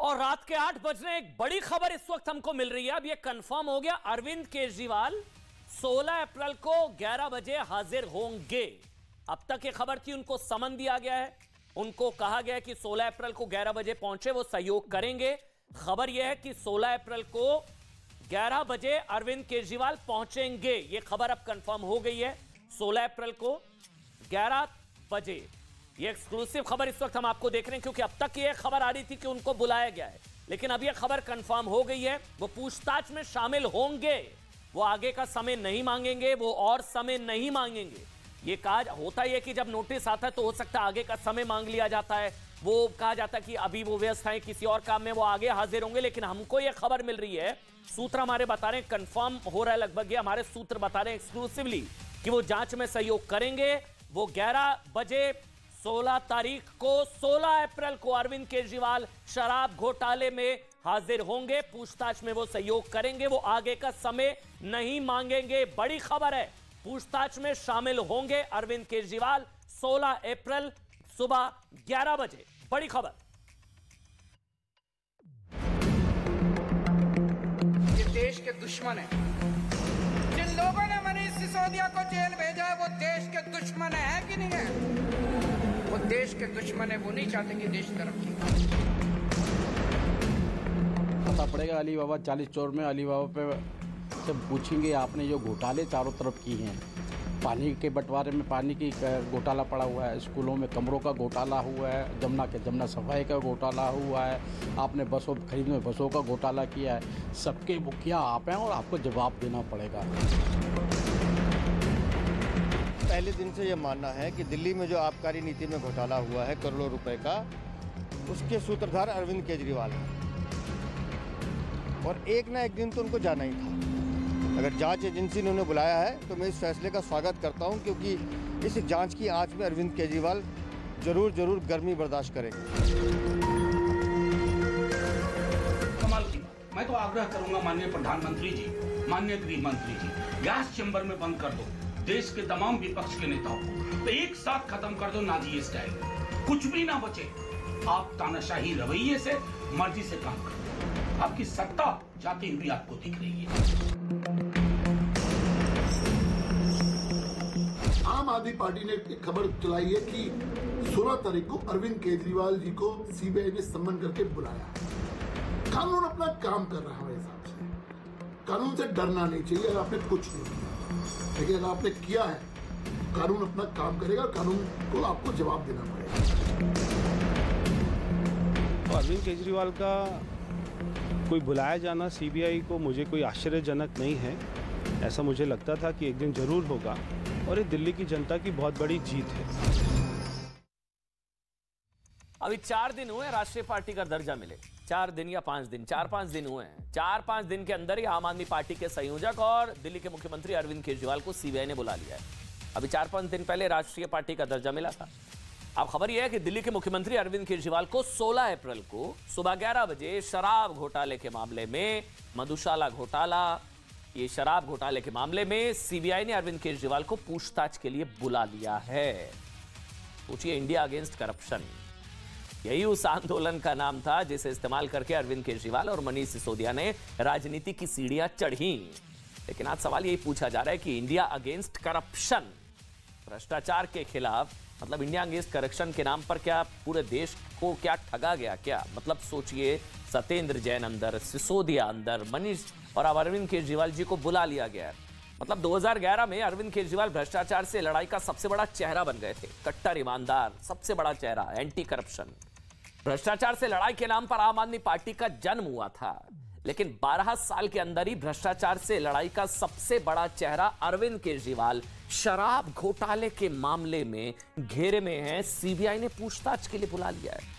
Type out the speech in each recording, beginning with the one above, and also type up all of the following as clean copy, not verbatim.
और रात के 8 बजने एक बड़ी खबर इस वक्त हमको मिल रही है। अब यह कंफर्म हो गया, अरविंद केजरीवाल 16 अप्रैल को 11 बजे हाजिर होंगे। अब तक ये खबर थी उनको समन दिया गया है, उनको कहा गया है कि 16 अप्रैल को 11 बजे पहुंचे, वो सहयोग करेंगे। खबर यह है कि 16 अप्रैल को 11 बजे अरविंद केजरीवाल पहुंचेंगे। यह खबर अब कंफर्म हो गई है, 16 अप्रैल को 11 बजे। ये एक्सक्लूसिव खबर इस वक्त हम आपको देख रहे हैं, क्योंकि अब तक ये खबर आ रही थी कि उनको बुलाया गया है, लेकिन अब ये खबर कंफर्म हो गई है। वो पूछताछ में शामिल होंगे, वो आगे का समय नहीं मांगेंगे, वो और समय नहीं मांगेंगे। ये कहा होता है कि जब नोटिस आता है तो हो सकता है आगे का समय मांग लिया जाता है, वो कहा जाता है कि अभी वो व्यस्त हैं किसी और काम में, वो आगे हाजिर होंगे। लेकिन हमको ये खबर मिल रही है, सूत्र हमारे बता रहे हैं, कंफर्म हो रहा है लगभग, ये हमारे सूत्र बता रहे हैं एक्सक्लूसिवली कि वो जांच में सहयोग करेंगे। वो 11 बजे 16 तारीख को 16 अप्रैल को अरविंद केजरीवाल शराब घोटाले में हाजिर होंगे, पूछताछ में वो सहयोग करेंगे, वो आगे का समय नहीं मांगेंगे। बड़ी खबर है, पूछताछ में शामिल होंगे अरविंद केजरीवाल 16 अप्रैल सुबह 11 बजे। बड़ी खबर। ये देश के दुश्मन है। जिन लोगों ने मनीष सिसोदिया को जेल भेजा है वो देश के दुश्मन है कि नहीं है? वो देश के दुश्मन है, वो नहीं चाहते कि देश तरक्की करे। पता पड़ेगा अली बाबा 40 चोर में अली बाबा पे जब पूछेंगे आपने जो घोटाले चारों तरफ की हैं, पानी के बंटवारे में पानी की घोटाला पड़ा हुआ है, स्कूलों में कमरों का घोटाला हुआ है, जमुना सफाई का घोटाला हुआ है, आपने बसों खरीद में बसों का घोटाला किया है, सबके मुखिया आप हैं और आपको जवाब देना पड़ेगा। पहले दिन से ये मानना है कि दिल्ली में जो आबकारी नीति में घोटाला हुआ है करोड़ों रुपए का, उसके सूत्रधार अरविंद केजरीवाल हैं और एक ना एक दिन तो उनको जाना ही था। अगर जांच एजेंसी ने उन्हें बुलाया है तो मैं इस फैसले का स्वागत करता हूं, क्योंकि इस जांच की आंच में अरविंद केजरीवाल जरूर गर्मी बर्दाश्त करेंगे। कमाल की बात। मैं तो आग्रह करूंगा माननीय प्रधानमंत्री जी, माननीय गृह मंत्री जी, गैस चैम्बर में बंद कर दो देश के तमाम विपक्ष के नेताओं को, तो एक साथ खत्म कर दो नाजी स्टाइल, कुछ भी ना बचे। आप तानाशाही रवैये से मर्जी से काम करो, आपकी सत्ता जाती हुई आपको दिख रही है। आम आदमी पार्टी ने एक खबर चलाई है कि 16 तारीख को अरविंद केजरीवाल जी को सीबीआई ने सम्मन करके बुलाया है। कानून अपना काम कर रहा है, मेरे हिसाब से कानून से डरना नहीं चाहिए। अगर आपने कुछ नहीं किया, लेकिन अगर आपने किया है, कानून अपना काम करेगा, कानून को आपको जवाब देना पड़ेगा। अरविंद केजरीवाल का कोई बुलाया जाना सीबीआई को मुझे कोई आश्चर्यजनक नहीं है। ऐसा मुझे लगता था कि एक दिन जरूर होगा और ये दिल्ली की जनता की बहुत बड़ी जीत है। अभी 4 दिन हुए राष्ट्रीय पार्टी का दर्जा मिले, 4 दिन या 5 दिन, 4-5 दिन हुए हैं। 4-5 दिन के अंदर ही आम आदमी पार्टी के संयोजक और दिल्ली के मुख्यमंत्री अरविंद केजरीवाल को सीबीआई ने बुला लिया है। अभी 4-5 दिन पहले राष्ट्रीय पार्टी का दर्जा मिला था। अब खबर यह है कि दिल्ली के मुख्यमंत्री अरविंद केजरीवाल को 16 अप्रैल को सुबह 11 बजे शराब घोटाले के मामले में, मधुशाला घोटाला, ये शराब घोटाले के मामले में सीबीआई ने अरविंद केजरीवाल को पूछताछ के लिए बुला लिया है। सोचिए, इंडिया अगेंस्ट करप्शन, यही उस आंदोलन का नाम था जिसे इस्तेमाल करके अरविंद केजरीवाल और मनीष सिसोदिया ने राजनीति की सीढ़ियां चढ़ी। लेकिन आज सवाल यही पूछा जा रहा है कि इंडिया अगेंस्ट करप्शन, भ्रष्टाचार के खिलाफ, मतलब इंडिया अगेंस्ट करप्शन के नाम पर क्या पूरे देश को क्या ठगा गया क्या? मतलब सोचिए, सत्येंद्र जैन अंदर, सिसोदिया अंदर, मनीष और अब अरविंद केजरीवाल जी को बुला लिया गया है। मतलब 2011 में अरविंद केजरीवाल भ्रष्टाचार से लड़ाई का सबसे बड़ा चेहरा बन गए थे, कट्टर ईमानदार, सबसे बड़ा चेहरा, एंटी करप्शन। भ्रष्टाचार से लड़ाई के नाम पर आम आदमी पार्टी का जन्म हुआ था, लेकिन 12 साल के अंदर ही भ्रष्टाचार से लड़ाई का सबसे बड़ा चेहरा अरविंद केजरीवाल शराब घोटाले के मामले में घेरे में है। सीबीआई ने पूछताछ के लिए बुला लिया है।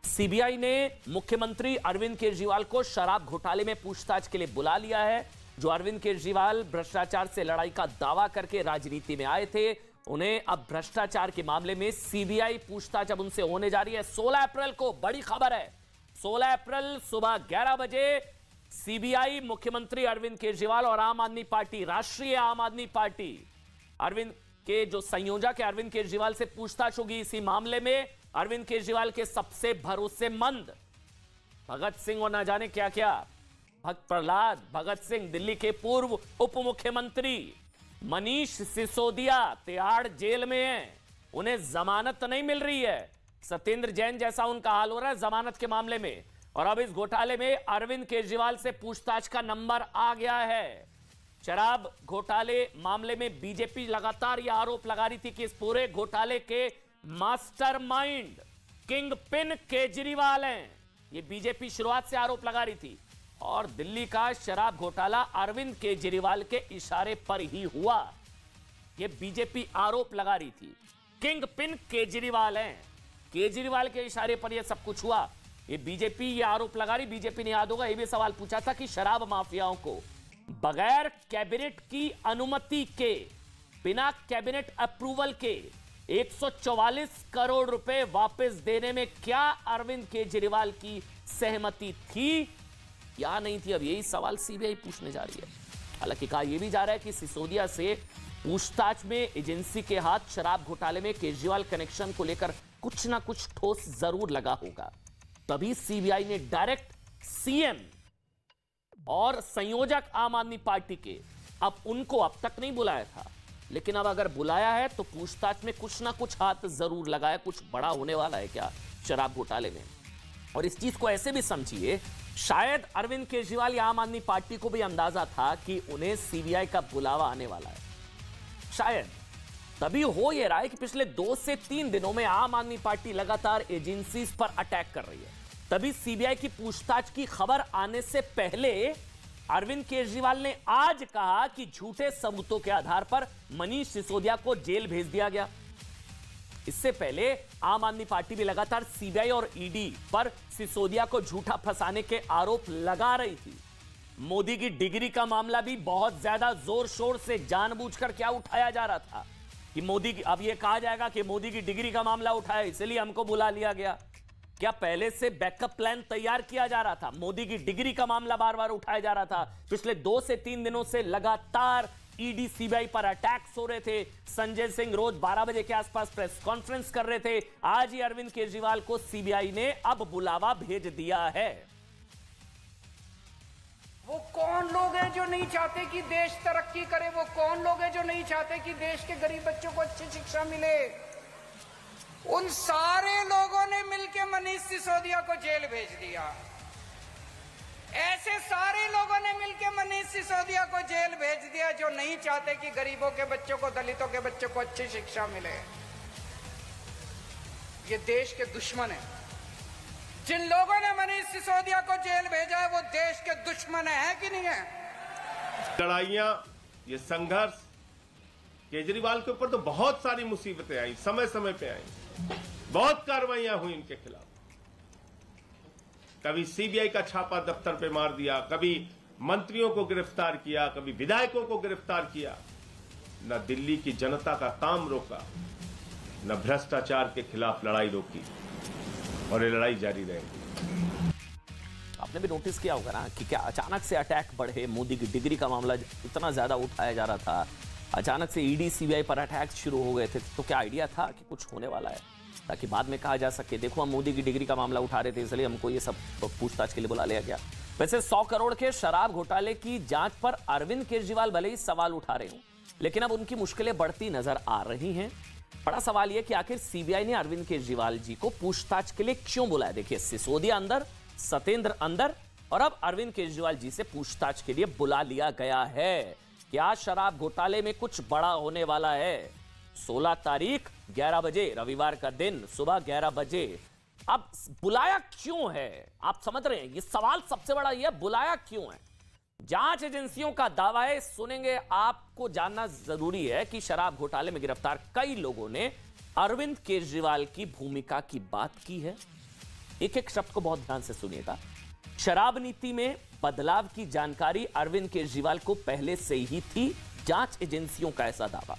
सीबीआई ने मुख्यमंत्री अरविंद केजरीवाल को शराब घोटाले में पूछताछ के लिए बुला लिया है। जो अरविंद केजरीवाल भ्रष्टाचार से लड़ाई का दावा करके राजनीति में आए थे, उन्हें अब भ्रष्टाचार के मामले में सीबीआई पूछताछ अब उनसे होने जा रही है। 16 अप्रैल को बड़ी खबर है, 16 अप्रैल सुबह 11 बजे सीबीआई मुख्यमंत्री अरविंद केजरीवाल और आम आदमी पार्टी, राष्ट्रीय आम आदमी पार्टी, अरविंद के जो संयोजक है अरविंद केजरीवाल से पूछताछ होगी इसी मामले में। अरविंद केजरीवाल के सबसे भरोसेमंद भगत सिंह और ना जाने क्या क्या, भक्त प्रहलाद, भगत सिंह, दिल्ली के पूर्व उप मुख्यमंत्री मनीष सिसोदिया तिहाड़ जेल में हैं, उन्हें जमानत नहीं मिल रही है। सत्येंद्र जैन जैसा उनका हाल हो रहा है जमानत के मामले में। और अब इस घोटाले में अरविंद केजरीवाल से पूछताछ का नंबर आ गया है। शराब घोटाले मामले में बीजेपी लगातार यह आरोप लगा रही थी कि इस पूरे घोटाले के मास्टरमाइंड किंग पिन केजरीवाल हैं। यह बीजेपी शुरुआत से आरोप लगा रही थी और दिल्ली का शराब घोटाला अरविंद केजरीवाल के इशारे पर ही हुआ, यह बीजेपी आरोप लगा रही थी। किंग पिन केजरीवाल हैं, केजरीवाल के इशारे पर यह सब कुछ हुआ। ये बीजेपी ये आरोप लगा रही। बीजेपी ने याद होगा ये भी सवाल पूछा था कि शराब माफियाओं को बगैर कैबिनेट की अनुमति के, बिना कैबिनेट अप्रूवल के 144 करोड़ रुपए वापस देने में क्या अरविंद केजरीवाल की सहमति थी या नहीं थी? अब यही सवाल सीबीआई पूछने जा रही है। हालांकि कहा यह भी जा रहा है कि सिसोदिया से पूछताछ में एजेंसी के हाथ शराब घोटाले में केजरीवाल कनेक्शन को लेकर कुछ ना कुछ ठोस जरूर लगा होगा। तभी सीबीआई ने डायरेक्ट सीएम और संयोजक आम आदमी पार्टी के, अब उनको अब तक नहीं बुलाया था, लेकिन अब अगर बुलाया है तो पूछताछ में कुछ ना कुछ हाथ जरूर लगाया। कुछ बड़ा होने वाला है क्या शराब घोटाले में? और इस चीज को ऐसे भी समझिए, शायद अरविंद केजरीवाल या आम आदमी पार्टी को भी अंदाजा था कि उन्हें सीबीआई का बुलावा आने वाला है। शायद तभी हो यह रहा है कि पिछले 2 से 3 दिनों में आम आदमी पार्टी लगातार एजेंसीज पर अटैक कर रही है। तभी सीबीआई की पूछताछ की खबर आने से पहले अरविंद केजरीवाल ने आज कहा कि झूठे सबूतों के आधार पर मनीष सिसोदिया को जेल भेज दिया गया। इससे पहले आम आदमी पार्टी भी लगातार सीबीआई और ईडी पर सिसोदिया को झूठा फंसाने के आरोप लगा रही थी। मोदी की डिग्री का मामला भी बहुत ज्यादा जोर शोर से जानबूझकर क्या उठाया जा रहा था कि मोदी की, अब यह कहा जाएगा कि मोदी की डिग्री का मामला उठाया इसलिए हमको बुला लिया गया। क्या पहले से बैकअप प्लान तैयार किया जा रहा था? मोदी की डिग्री का मामला बार बार उठाया जा रहा था। पिछले 2 से 3 दिनों से लगातार ईडी सीबीआई पर अटैक्स हो रहे थे। संजय सिंह रोज 12 बजे के आसपास प्रेस कॉन्फ्रेंस कर रहे थे। आज ही अरविंद केजरीवाल को सीबीआई ने अब बुलावा भेज दिया है। वो कौन लोग हैं जो नहीं चाहते कि देश तरक्की करे? वो कौन लोग हैं जो नहीं चाहते कि देश के गरीब बच्चों को अच्छी शिक्षा मिले? उन सारे लोगों ने मिलकर मनीष सिसोदिया को जेल भेज दिया। ऐसे सारे लोगों ने मिलकर मनीष सिसोदिया को जेल भेज दिया जो नहीं चाहते कि गरीबों के बच्चों को, दलितों के बच्चों को अच्छी शिक्षा मिले। ये देश के दुश्मन हैं। जिन लोगों ने मनीष सिसोदिया को जेल भेजा है वो देश के दुश्मन है कि नहीं है? लड़ाइयां, ये संघर्ष, केजरीवाल के ऊपर तो बहुत सारी मुसीबतें आई, समय समय पे आई, बहुत कार्रवाइयां हुई इनके खिलाफ। कभी सीबीआई का छापा दफ्तर पे मार दिया, कभी मंत्रियों को गिरफ्तार किया, कभी विधायकों को गिरफ्तार किया। न दिल्ली की जनता का काम रोका, न भ्रष्टाचार के खिलाफ लड़ाई रोकी, और ये लड़ाई जारी रहेगी। आपने भी नोटिस किया होगा ना कि क्या अचानक से अटैक बढ़े। मोदी की डिग्री का मामला इतना ज्यादा उठाया जा रहा था, अचानक से ईडी सीबीआई पर अटैक शुरू हो गए थे। तो क्या आइडिया था कि कुछ होने वाला है, ताकि बाद में कहा जा सके देखो हम मोदी की डिग्री का मामला उठा रहे थे इसलिए हमको ये सब पूछताछ के लिए बुला लिया गया। वैसे 100 करोड़ के शराब घोटाले की जांच पर अरविंद केजरीवाल भले ही सवाल उठा रहे हों, लेकिन अब उनकी मुश्किलें बढ़ती नजर आ रही हैं। बड़ा सवाल यह कि आखिर सीबीआई ने अरविंद केजरीवाल जी को पूछताछ के लिए क्यों बुलाया? देखिए, सिसोदिया अंदर, सत्येंद्र अंदर, और अब अरविंद केजरीवाल जी से पूछताछ के लिए बुला लिया गया है। क्या शराब घोटाले में कुछ बड़ा होने वाला है? 16 तारीख 11 बजे, रविवार का दिन, सुबह 11 बजे। अब बुलाया क्यों है? आप समझ रहे हैं, ये सवाल सबसे बड़ा ये बुलाया क्यों है? जांच एजेंसियों का दावा है, सुनेंगे। आपको जानना जरूरी है कि शराब घोटाले में गिरफ्तार कई लोगों ने अरविंद केजरीवाल की भूमिका की बात की है। एक एक शब्द को बहुत ध्यान से सुनिएगा। शराब नीति में बदलाव की जानकारी अरविंद केजरीवाल को पहले से ही थी, जांच एजेंसियों का ऐसा दावा।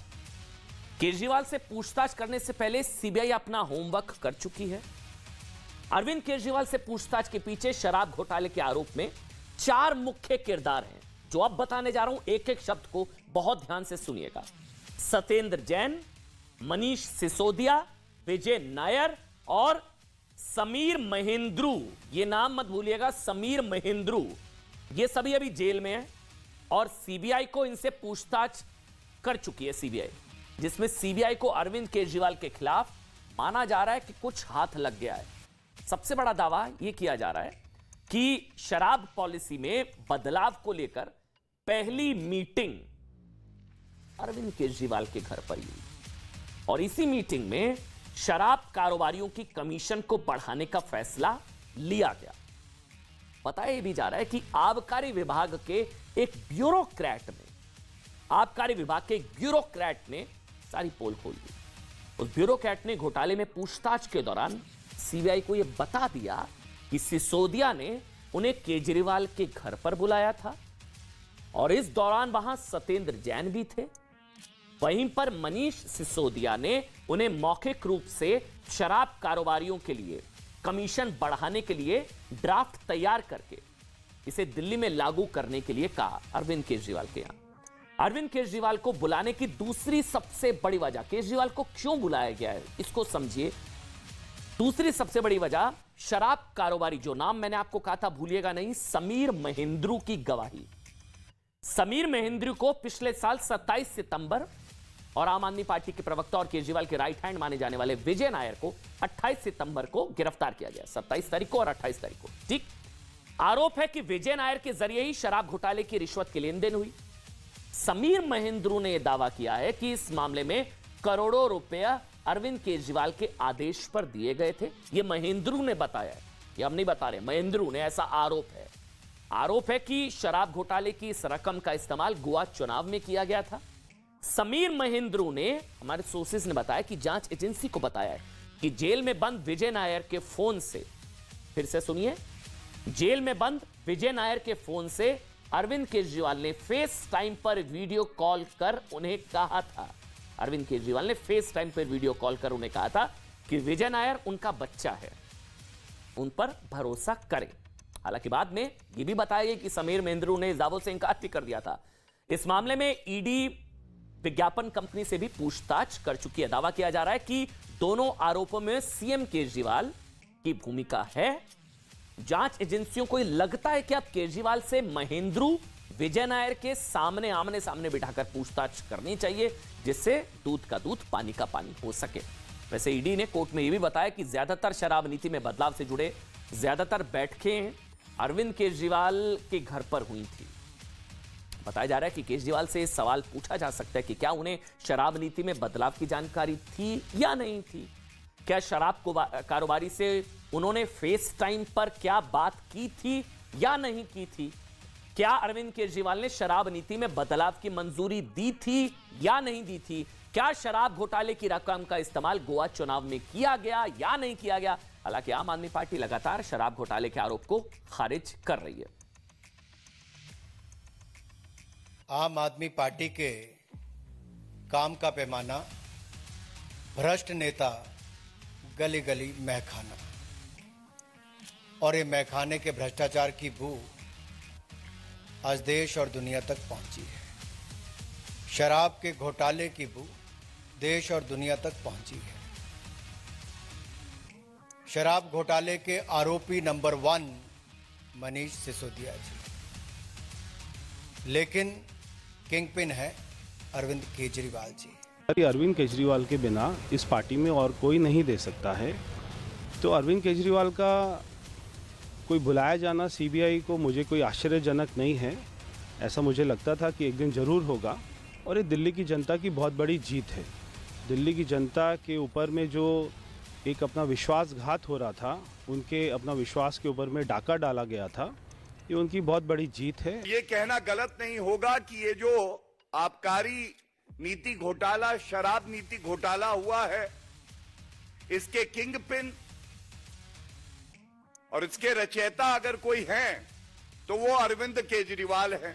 केजरीवाल से पूछताछ करने से पहले सीबीआई अपना होमवर्क कर चुकी है। अरविंद केजरीवाल से पूछताछ के पीछे शराब घोटाले के आरोप में 4 मुख्य किरदार हैं, जो अब बताने जा रहा हूं। एक एक शब्द को बहुत ध्यान से सुनिएगा। सत्येंद्र जैन, मनीष सिसोदिया, विजय नायर और समीर महेंद्रू, ये नाम मत भूलिएगा, समीर महेंद्रू, ये सभी अभी जेल में हैं और सीबीआई को इनसे पूछताछ कर चुकी है सीबीआई, जिसमें सीबीआई को अरविंद केजरीवाल के खिलाफ माना जा रहा है कि कुछ हाथ लग गया है। सबसे बड़ा दावा यह किया जा रहा है कि शराब पॉलिसी में बदलाव को लेकर पहली मीटिंग अरविंद केजरीवाल के घर पर हुई और इसी मीटिंग में शराब कारोबारियों की कमीशन को बढ़ाने का फैसला लिया गया। बताया भी जा रहा है कि आबकारी विभाग के एक ब्यूरोक्रेट ने सारी पोल खोल दी। उस ब्यूरोक्रेट ने घोटाले में पूछताछ के दौरान सीबीआई को यह बता दिया कि सिसोदिया ने उन्हें केजरीवाल के घर पर बुलाया था और इस दौरान वहां सत्येंद्र जैन भी थे। वहीं पर मनीष सिसोदिया ने उन्हें मौखिक रूप से शराब कारोबारियों के लिए कमीशन बढ़ाने के लिए ड्राफ्ट तैयार करके इसे दिल्ली में लागू करने के लिए कहा अरविंद केजरीवाल के यहां। अरविंद केजरीवाल को बुलाने की दूसरी सबसे बड़ी वजह, केजरीवाल को क्यों बुलाया गया है इसको समझिए। दूसरी सबसे बड़ी वजह शराब कारोबारी, जो नाम मैंने आपको कहा था भूलिएगा नहीं, समीर महेंद्रू की गवाही। समीर महेंद्रू को पिछले साल 27 सितंबर और आम आदमी पार्टी के प्रवक्ता और केजरीवाल के राइट हैंड माने जाने वाले विजय नायर को 28 सितंबर को गिरफ्तार किया गया, 27 तारीख को और 28 तारीख को। ठीक, आरोप है कि विजय नायर के जरिए ही शराब घोटाले की रिश्वत की लेन देन हुई। समीर महेंद्रू ने यह दावा किया है कि इस मामले में करोड़ों रुपया अरविंद केजरीवाल के आदेश पर दिए गए थे। यह महेंद्रू ने बताया है, यह हम नहीं बता रहे, महेंद्रू ने, ऐसा आरोप है। आरोप है कि शराब घोटाले की इस रकम का इस्तेमाल गोवा चुनाव में किया गया था। समीर महेंद्रू ने, हमारे सोर्सेज ने बताया कि जांच एजेंसी को बताया है कि जेल में बंद विजय नायर के फोन से, फिर से सुनिए, जेल में बंद विजय नायर के फोन से अरविंद केजरीवाल ने फेस टाइम पर वीडियो कॉल कर उन्हें कहा था, अरविंद केजरीवाल ने फेस टाइम पर वीडियो कॉल कर उन्हें कहा था कि विजय नायर उनका बच्चा है, उन पर भरोसा करें। हालांकि बाद में यह भी बताया गया कि समीर महेंद्रू ने दावों से इंकार भी कर दिया था। इस मामले में ईडी विज्ञापन कंपनी से भी पूछताछ कर चुकी है। दावा किया जा रहा है कि दोनों आरोपों में सीएम केजरीवाल की भूमिका है। जांच एजेंसियों को लगता है कि अब केजरीवाल से महेंद्रू विजय नायर के सामने आमने सामने बिठाकर पूछताछ करनी चाहिए, जिससे दूध का दूध पानी का पानी हो सके। वैसे ईडी ने कोर्ट में यह भी बताया कि ज्यादातर शराब नीति में बदलाव से जुड़े ज्यादातर बैठकें अरविंद केजरीवाल के घर पर हुई थी। बताया जा रहा है कि केजरीवाल से सवाल पूछा जा सकता है कि क्या उन्हें शराब नीति में बदलाव की जानकारी थी या नहीं थी, क्या शराब कारोबारी से उन्होंने फेस टाइम पर क्या बात की थी या नहीं की थी, क्या अरविंद केजरीवाल ने शराब नीति में बदलाव की मंजूरी दी थी या नहीं दी थी, क्या शराब घोटाले की रकम का इस्तेमाल गोवा चुनाव में किया गया या नहीं किया गया। हालांकि आम आदमी पार्टी लगातार शराब घोटाले के आरोप को खारिज कर रही है। आम आदमी पार्टी के काम का पैमाना, भ्रष्ट नेता, गली गली महखाना, और ये महखाने के भ्रष्टाचार की बू आज देश और दुनिया तक पहुंची है। शराब के घोटाले की बू देश और दुनिया तक पहुंची है। शराब घोटाले के आरोपी नंबर 1 मनीष सिसोदिया जी, लेकिन किंगपिन है अरविंद केजरीवाल जी। अरविंद केजरीवाल के बिना इस पार्टी में और कोई नहीं दे सकता है, तो अरविंद केजरीवाल का कोई बुलाया जाना सीबीआई को मुझे कोई आश्चर्यजनक नहीं है। ऐसा मुझे लगता था कि एक दिन ज़रूर होगा और ये दिल्ली की जनता की बहुत बड़ी जीत है। दिल्ली की जनता के ऊपर में जो एक अपना विश्वासघात हो रहा था, उनके अपना विश्वास के ऊपर में डाका डाला गया था, ये उनकी बहुत बड़ी जीत है। ये कहना गलत नहीं होगा कि ये जो आबकारी नीति घोटाला, शराब नीति घोटाला हुआ है, इसके किंग पिन और इसके रचयिता अगर कोई हैं तो वो अरविंद केजरीवाल हैं।